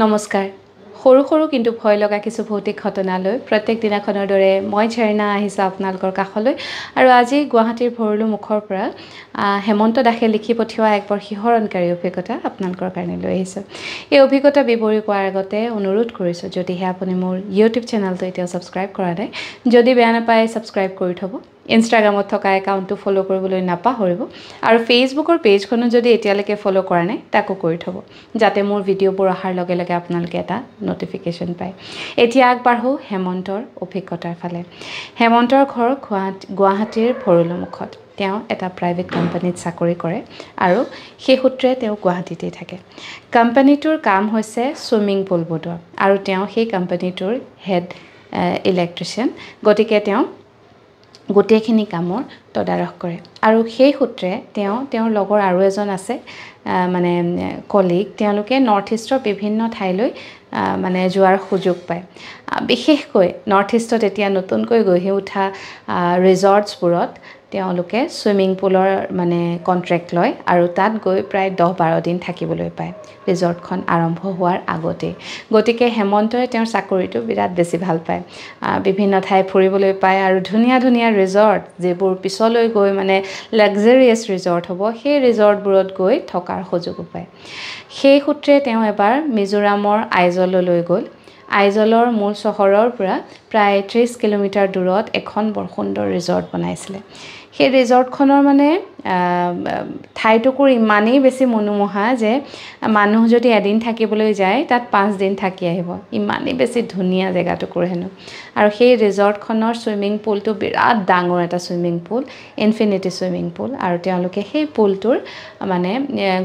নমস্কাৰ সৰু সৰু কিন্তু ভয় লগা কিছু ভৌতিক ঘটনালৈ প্ৰত্যেক দিনাখনৰ দৰে মই ঝৰ্ণা আহিছোঁ আপোনালোকৰ কাষলৈ আৰু আজি গুৱাহাটীৰ ভৰলু মুখৰ পৰা হেমন্ত দাসে লিখি পঠিওৱা এক বৰ শিহৰণকাৰী অভিজ্ঞতা আপোনালোকৰ কাৰণে লৈ আহিছোঁ। এই অভিজ্ঞতা বিৱৰি কোৱাৰ আগতে অনুৰোধ কৰিছোঁ, যদিহে আপুনি মোৰ ইউটিউব চেনেলটো এতিয়াও ছাবস্ক্ৰাইব কৰা নাই, যদি বেয়া নাপায় ছাবস্ক্ৰাইব কৰি থ'ব। ইনষ্টাগ্ৰামত থকা একাউণ্টটো ফ'ল' কৰিবলৈ নাপাহৰিব আৰু ফেচবুকৰ পেজখনো যদি এতিয়ালৈকে ফ'ল' কৰা নাই তাকো কৰি থ'ব, যাতে মোৰ ভিডিঅ'বোৰ অহাৰ লগে লগে আপোনালোকে এটা ন'টিফিকেশ্যন পায়। এতিয়া আগবাঢ়ো হেমন্তৰ অভিজ্ঞতাৰ ফালে। হেমন্তৰ ঘৰ গুৱাহাটীৰ ভৰলুমুখত। তেওঁ এটা প্ৰাইভেট কোম্পানীত চাকৰি কৰে আৰু সেই সূত্ৰে তেওঁ গুৱাহাটীতেই থাকে। কোম্পানীটোৰ কাম হৈছে ছুইমিং পুল বনোৱা আৰু তেওঁ সেই কোম্পানীটোৰ হেড ইলেক্ট্ৰিচিয়ান, গতিকে তেওঁ গোটেইখিনি কামৰ তদাৰক কৰে আৰু সেই সূত্ৰে তেওঁৰ লগৰ আৰু এজন আছে মানে কলিগ, তেওঁলোকে নৰ্থ ইষ্টৰ বিভিন্ন ঠাইলৈ মানে যোৱাৰ সুযোগ পায়। বিশেষকৈ নৰ্থ ইষ্টত এতিয়া নতুনকৈ গঢ়ি উঠা ৰিজৰ্টছবোৰত তেওঁলোকে ছুইমিং পুলৰ মানে কণ্ট্ৰেক্ট লয় আৰু তাত গৈ প্ৰায় 10-12 দিন থাকিবলৈ পায় ৰিজৰ্টখন আৰম্ভ হোৱাৰ আগতেই। গতিকে হেমন্তই তেওঁৰ চাকৰিটো বিৰাট বেছি ভাল পায়। বিভিন্ন ঠাই ফুৰিবলৈ পায় আৰু ধুনীয়া ধুনীয়া ৰিজৰ্ট, যিবোৰ পিছলৈ গৈ মানে লাক্সাৰিয়াছ ৰিজৰ্ট হ'ব, সেই ৰিজৰ্টবোৰত গৈ থকাৰ সুযোগো পায়। সেই সূত্ৰে তেওঁ এবাৰ মিজোৰামৰ আইজললৈ গ'ল। আইজলৰ মূল চহৰৰ পৰা প্ৰায় 30 কিলোমিটাৰ দূৰত এখন বৰ সুন্দৰ ৰিজৰ্ট বনাইছিলে। সেই ৰিজৰ্টখনৰ মানে ঠাইটুকুৰ ইমানেই বেছি মনোমোহা যে মানুহ যদি এদিন থাকিবলৈ যায় তাত 5 দিন থাকি আহিব, ইমানেই বেছি ধুনীয়া জেগাটুকুৰ হেনো। আৰু সেই ৰিজৰ্টখনৰ ছুইমিং পুলটো বিৰাট ডাঙৰ এটা swimming pool, infinity swimming pool, আৰু তেওঁলোকে সেই পুলটোৰ মানে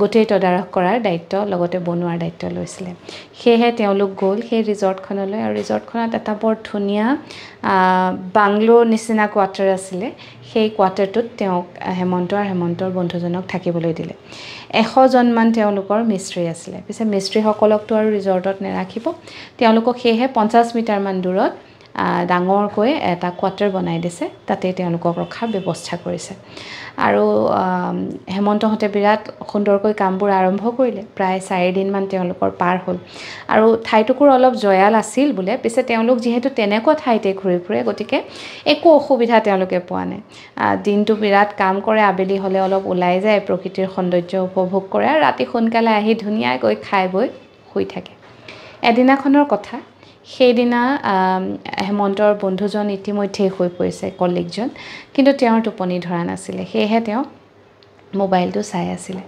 গোটেই তদাৰক কৰাৰ দায়িত্ব লগতে বনোৱাৰ দায়িত্ব লৈছিলে। সেয়েহে তেওঁলোক গ'ল সেই ৰিজৰ্টখনলৈ আৰু ৰিজৰ্টখনত এটা বৰ ধুনীয়া বাংলো নিচিনা কোৱাৰ্টাৰ আছিলে। সেই কোৱাৰ্টাৰটোত তেওঁক হেমন্তৰ বন্ধুজনক থাকিবলৈ দিলে। 100জনমান তেওঁলোকৰ মিস্ত্ৰী আছিলে। পিছে মিস্ত্ৰীসকলকতো আৰু ৰিজৰ্টত নাৰাখিব, তেওঁলোকক সেয়েহে 50 মিটাৰমান দূৰত ডাঙৰকৈ এটা কোৱাৰ্টাৰ বনাই দিছে, তাতে তেওঁলোকক ৰখাৰ ব্যৱস্থা কৰিছে। আৰু হেমন্তহঁতে বিৰাট সুন্দৰকৈ কামবোৰ আৰম্ভ কৰিলে। প্ৰায় 4 দিনমান তেওঁলোকৰ পাৰ হ'ল আৰু ঠাইটুকুৰ অলপ জয়াল আছিল বোলে। পিছে তেওঁলোক যিহেতু তেনেকুৱা ঠাইতে ঘূৰি ফুৰে, গতিকে একো অসুবিধা তেওঁলোকে পোৱা নাই। দিনটো বিৰাট কাম কৰে, আবেলি হ'লে অলপ ওলাই যায়, প্ৰকৃতিৰ সৌন্দৰ্য উপভোগ কৰে আৰু ৰাতি সোনকালে আহি ধুনীয়াকৈ খাই বৈ শুই থাকে। এদিনাখনৰ কথা, সেইদিনা হেমন্তৰ বন্ধুজন ইতিমধ্যেই হৈ পৰিছে, কলিগজন, কিন্তু তেওঁৰ টোপনি ধৰা নাছিলে। সেয়েহে তেওঁ মোবাইলটো চাই আছিলে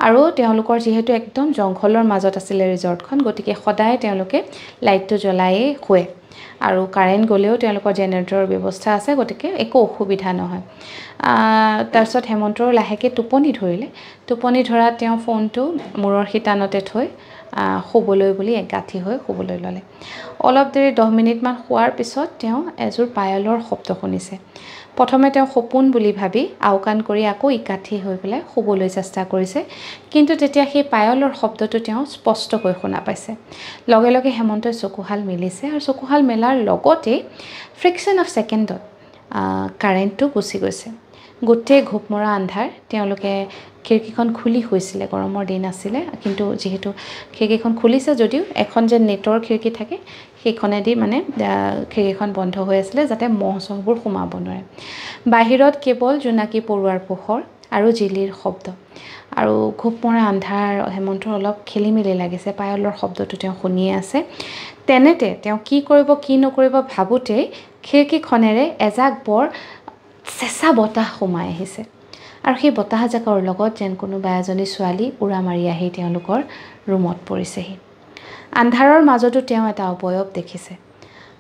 আৰু তেওঁলোকৰ যিহেতু একদম জংঘলৰ মাজত আছিলে ৰিজৰ্টখন, গতিকে সদায় তেওঁলোকে লাইটটো জ্বলায়েই শুৱে আৰু কাৰেণ্ট গ'লেও তেওঁলোকৰ জেনেৰেটৰৰ ব্যৱস্থা আছে, গতিকে একো অসুবিধা নহয়। তাৰপিছত হেমন্তৰ লাহেকৈ টোপনি ধৰিলে। টোপনি ধৰাত তেওঁ ফোনটো মূৰৰ শিতানতে থৈ শুবলৈ বুলি একগাঁঠি হৈ শুবলৈ ল'লে। অলপ দেৰি 10 মিনিটমান শোৱাৰ পিছত তেওঁ এযোৰ পায়লৰ শব্দ শুনিছে। প্ৰথমে তেওঁ সপোন বুলি ভাবি আওকাণ কৰি আকৌ ইকাঠি হৈ পেলাই শুবলৈ চেষ্টা কৰিছে, কিন্তু তেতিয়া সেই পায়লৰ শব্দটো তেওঁ স্পষ্টকৈ শুনা পাইছে। লগে লগে হেমন্তই চকুহাল মেলিছে আৰু চকুহাল মেলাৰ লগতেই ফ্ৰেকশ্যন অফ ছেকেণ্ডত কাৰেণ্টটো গুচি গৈছে। গোটেই ঘোপমৰা আন্ধাৰ। তেওঁলোকে খিৰিকীখন খুলি শুইছিলে, গৰমৰ দিন আছিলে, কিন্তু যিহেতু খিৰিকীখন খুলিছে যদিও এখন যে নেটৰ খিৰিকী থাকে সেইখনেদি মানে খিৰিকীখন বন্ধ হৈ আছিলে, যাতে মহ চহবোৰ সোমাব নোৱাৰে। বাহিৰত কেৱল জোনাকী পৰুৱাৰ পোহৰ আৰু জিলিৰ শব্দ আৰু ঘোপমৰা আন্ধাৰ। হেমন্তৰ অলপ খেলি মেলি লাগিছে, পায়লৰ শব্দটো তেওঁ শুনিয়ে আছে। তেনেতে তেওঁ কি কৰিব কি নকৰিব ভাবোঁতেই খিৰিকীখনেৰে এজাক বৰ চেঁচা বতাহ সোমাই আহিছে আৰু সেই বতাহজাকৰ লগত যেন কোনোবা এজনী ছোৱালী উৰা মাৰি আহি তেওঁলোকৰ ৰুমত পৰিছেহি। আন্ধাৰৰ মাজতো তেওঁ এটা অৱয়ব দেখিছে।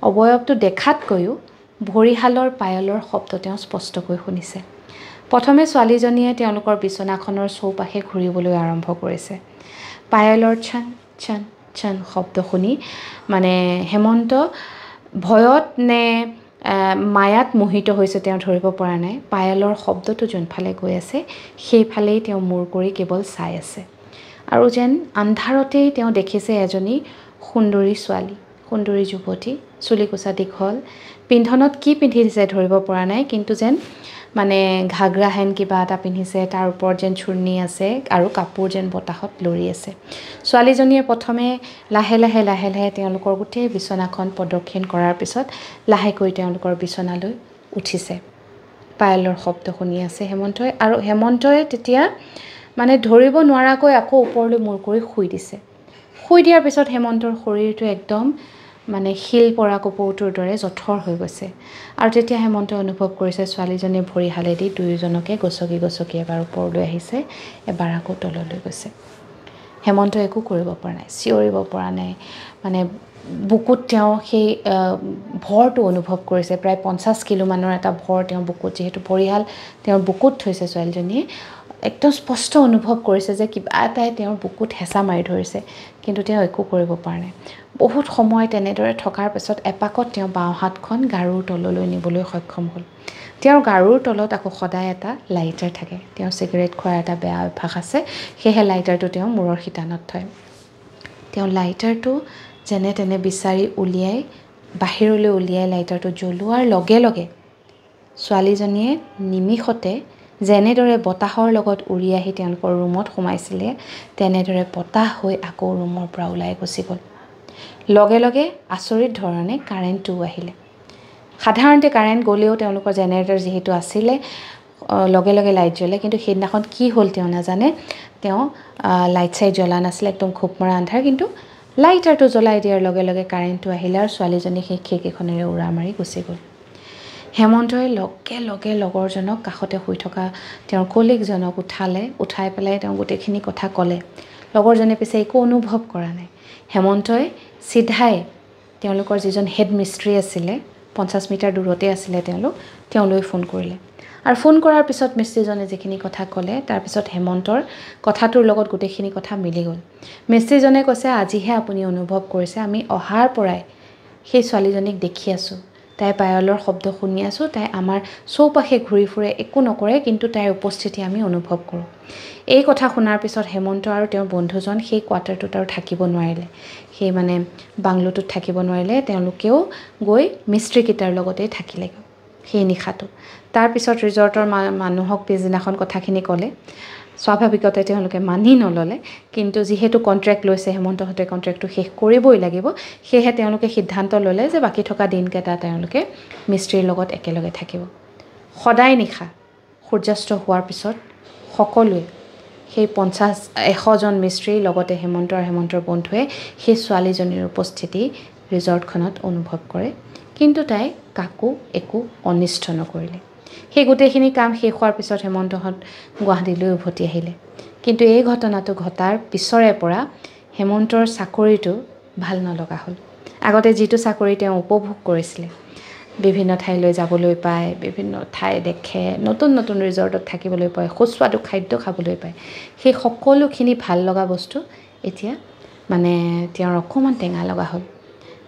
অৱয়বটো দেখাতকৈও ভৰিহালৰ পায়লৰ শব্দ তেওঁ স্পষ্টকৈ শুনিছে। প্ৰথমে ছোৱালীজনীয়ে তেওঁলোকৰ বিচনাখনৰ চৌপাশে ঘূৰিবলৈ আৰম্ভ কৰিছে। পায়লৰ ছন ছন ছন শব্দ শুনি মানে হেমন্ত ভয়ত নে মায়াত মোহিত হৈছে তেওঁ ধৰিব পৰা নাই। পায়লৰ শব্দটো যোনফালে গৈ আছে সেইফালেই তেওঁ মূৰ কৰি কেৱল চাই আছে আৰু যেন আন্ধাৰতেই তেওঁ দেখিছে এজনী সুন্দৰী ছোৱালী, সুন্দৰী যুৱতী, চুলিকোছা দীঘল, পিন্ধনত কি পিন্ধিছে ধৰিব পৰা নাই, কিন্তু যেন মানে ঘাগৰা হেন কিবা এটা পিন্ধিছে, তাৰ ওপৰত যেন চুৰ্ণি আছে আৰু কাপোৰ যেন বতাহত লৰি আছে। ছোৱালীজনীয়ে প্ৰথমে লাহে লাহে তেওঁলোকৰ গোটেই বিচনাখন প্ৰদক্ষিণ কৰাৰ পিছত লাহেকৈ তেওঁলোকৰ বিচনালৈ উঠিছে। পায়েলৰ শব্দ শুনি আছে হেমন্তই, আৰু হেমন্তই তেতিয়া মানে ধৰিব নোৱাৰাকৈ আকৌ ওপৰলৈ মূৰ কৰি শুই দিছে। শুই দিয়াৰ পিছত হেমন্তৰ শৰীৰটো একদম মানে শিল পৰা কপৌটোৰ দৰে জঠৰ হৈ গৈছে। আৰু তেতিয়া হেমন্তই অনুভৱ কৰিছে ছোৱালীজনীয়ে ভৰিহালেদি দুয়োজনকে গছকি এবাৰ ওপৰলৈ আহিছে, এবাৰ আকৌ তললৈ গৈছে। হেমন্তই একো কৰিব পৰা নাই, চিঞৰিব পৰা নাই, মানে বুকুত তেওঁ সেই ভৰটো অনুভৱ কৰিছে। প্ৰায় 50 কিলোমানৰ এটা ভৰ তেওঁ বুকুত, যিহেতু ভৰিহাল তেওঁৰ বুকুত থৈছে ছোৱালীজনীয়ে, একদম স্পষ্ট অনুভৱ কৰিছে যে কিবা এটাই তেওঁৰ বুকুত হেঁচা মাৰি ধৰিছে, কিন্তু তেওঁ একো কৰিব পৰা নাই। বহুত সময় তেনেদৰে থকাৰ পিছত এপাকত তেওঁ বাওঁ হাতখন গাৰুৰ তললৈ নিবলৈ সক্ষম হ'ল। তেওঁৰ গাৰুৰ তলত আকৌ সদায় এটা লাইটাৰ থাকে। তেওঁ চিগাৰেট খোৱাৰ এটা বেয়া অভ্যাস আছে, সেয়েহে লাইটাৰটো তেওঁ মূৰৰ শিতানত থয়। তেওঁ লাইটাৰটো যেনে তেনে বিচাৰি উলিয়াই বাহিৰলৈ উলিয়াই লাইটাৰটো জ্বলোৱাৰ লগে লগে ছোৱালীজনীয়ে নিমিষতে যেনেদৰে বতাহৰ লগত উৰি আহি তেওঁলোকৰ ৰুমত সোমাইছিলে, তেনেদৰে বতাহ হৈ আকৌ ৰুমৰ পৰা ওলাই গুচি গ'ল। লগে লগে আচৰিত ধৰণে কাৰেণ্টটোও আহিলে। সাধাৰণতে কাৰেণ্ট গ'লেও তেওঁলোকৰ জেনেৰেটৰ যিহেতু আছিলে, লগে লগে লাইট জ্বলে, কিন্তু সেইদিনাখন কি হ'ল তেওঁ নাজানে। তেওঁ লাইট চাইট জ্বলা নাছিলে, একদম খুব মৰা আন্ধাৰ, কিন্তু লাইটাৰটো জ্বলাই দিয়াৰ লগে লগে কাৰেণ্টটো আহিলে আৰু ছোৱালীজনী সেই খিৰিকীখনেৰে উৰা মাৰি গুচি গ'ল। হেমন্তই লগে লগে লগৰজনক, কাষতে শুই থকা তেওঁৰ কলিগজনক উঠাই পেলাই তেওঁ গোটেইখিনি কথা ক'লে। লগৰজনে পিছে একো অনুভৱ কৰা নাই। হেমন্তই চিধাই তেওঁলোকৰ যিজন হেড মিস্ত্ৰী আছিলে, 50 মিটাৰ দূৰতে আছিলে তেওঁলৈ ফোন কৰিলে। আৰু ফোন কৰাৰ পিছত মিস্ত্ৰীজনে যিখিনি কথা ক'লে, তাৰপিছত হেমন্তৰ কথাটোৰ লগত গোটেইখিনি কথা মিলি গ'ল। মিস্ত্ৰীজনে কৈছে, আজিহে আপুনি অনুভৱ কৰিছে, আমি অহাৰ পৰাই সেই ছোৱালীজনীক দেখি আছোঁ, তাই পায়লৰ শব্দ শুনি আছোঁ, তাই আমাৰ চৌপাশে ঘূৰি ফুৰে, একো নকৰে, কিন্তু তাইৰ উপস্থিতি আমি অনুভৱ কৰোঁ। এই কথা শুনাৰ পিছত হেমন্ত আৰু তেওঁৰ বন্ধুজন সেই কোৱাৰ্টাৰটোত আৰু থাকিব নোৱাৰিলে, সেই মানে বাংলোটোত থাকিব নোৱাৰিলে। তেওঁলোকেও গৈ মিস্ত্ৰীকেইটাৰ লগতেই থাকিলেগৈ সেই নিশাটো। তাৰপিছত ৰিজৰ্টৰ মানুহক পিছদিনাখন কথাখিনি ক'লে। স্বাভাৱিকতে তেওঁলোকে মানি নল'লে, কিন্তু যিহেতু কণ্ট্ৰেক্ট লৈছে, হেমন্তহঁতে কণ্ট্ৰেক্টটো শেষ কৰিবই লাগিব, সেয়েহে তেওঁলোকে সিদ্ধান্ত ল'লে যে বাকী থকা দিনকেইটা তেওঁলোকে মিস্ত্ৰীৰ লগত একেলগে থাকিব। সদায় নিশা সূৰ্যাস্ত হোৱাৰ পিছত সকলোৱে, সেই 100জন মিস্ত্ৰীৰ লগতে হেমন্ত আৰু হেমন্তৰ বন্ধুৱে সেই ছোৱালীজনীৰ উপস্থিতি ৰিজৰ্টখনত অনুভৱ কৰে, কিন্তু তাই কাকো একো অনিষ্ট নকৰিলে। সেই গোটেইখিনি কাম শেষ হোৱাৰ পিছত হেমন্তহঁত গুৱাহাটীলৈ উভতি আহিলে। কিন্তু এই ঘটনাটো ঘটাৰ পিছৰে পৰা হেমন্তৰ চাকৰিটো ভাল নলগা হ'ল। আগতে যিটো চাকৰি তেওঁ উপভোগ কৰিছিলে, বিভিন্ন ঠাইলৈ যাবলৈ পায়, বিভিন্ন ঠাই দেখে, নতুন নতুন ৰিজৰ্টত থাকিবলৈ পায়, সুস্বাদু খাদ্য খাবলৈ পায়, সেই সকলোখিনি ভাল লগা বস্তু এতিয়া মানে তেওঁৰ অকণমান টেঙা লগা হ'ল।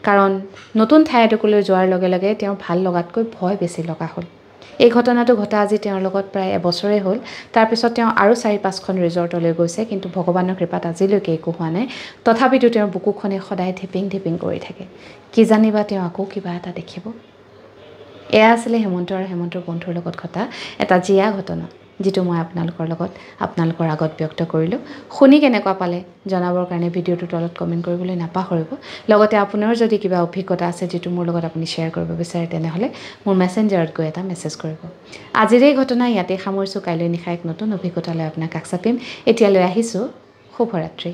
কাৰণ নতুন ঠাই এডোখৰলৈ যোৱাৰ লগে লগে তেওঁৰ ভাল লগাতকৈ ভয় বেছি লগা হ'ল। এই ঘটনাটো ঘটা আজি তেওঁৰ লগত প্ৰায় এবছৰেই হ'ল। তাৰপিছত তেওঁ আৰু 4-5খন ৰিজৰ্টলৈ গৈছে, কিন্তু ভগৱানৰ কৃপাত আজিলৈকে একো হোৱা নাই। তথাপিতো তেওঁৰ বুকুখনে সদায় ধিপিং কৰি থাকে, কি জানিবা তেওঁ আকৌ কিবা এটা দেখিব। এয়া আছিলে হেমন্ত আৰু হেমন্তৰ বন্ধুৰ লগত ঘটা এটা জীয়া ঘটনা, যিটো মই আপোনালোকৰ আগত ব্যক্ত কৰিলোঁ। শুনি কেনেকুৱা পালে জনাবৰ কাৰণে ভিডিঅ'টোৰ তলত কমেণ্ট কৰিবলৈ নাপাহৰিব। লগতে আপোনাৰ যদি কিবা অভিজ্ঞতা আছে যিটো মোৰ লগত আপুনি শ্বেয়াৰ কৰিব বিচাৰে, তেনেহ'লে মোৰ মেছেঞ্জাৰত গৈ এটা মেছেজ কৰিব। আজিৰ এই ঘটনা ইয়াতে সামৰিছোঁ। কাইলৈ নিশা এক নতুন অভিজ্ঞতালৈ আপোনাক কাষ চাপিম। এতিয়ালৈ আহিছোঁ, শুভৰাত্ৰি।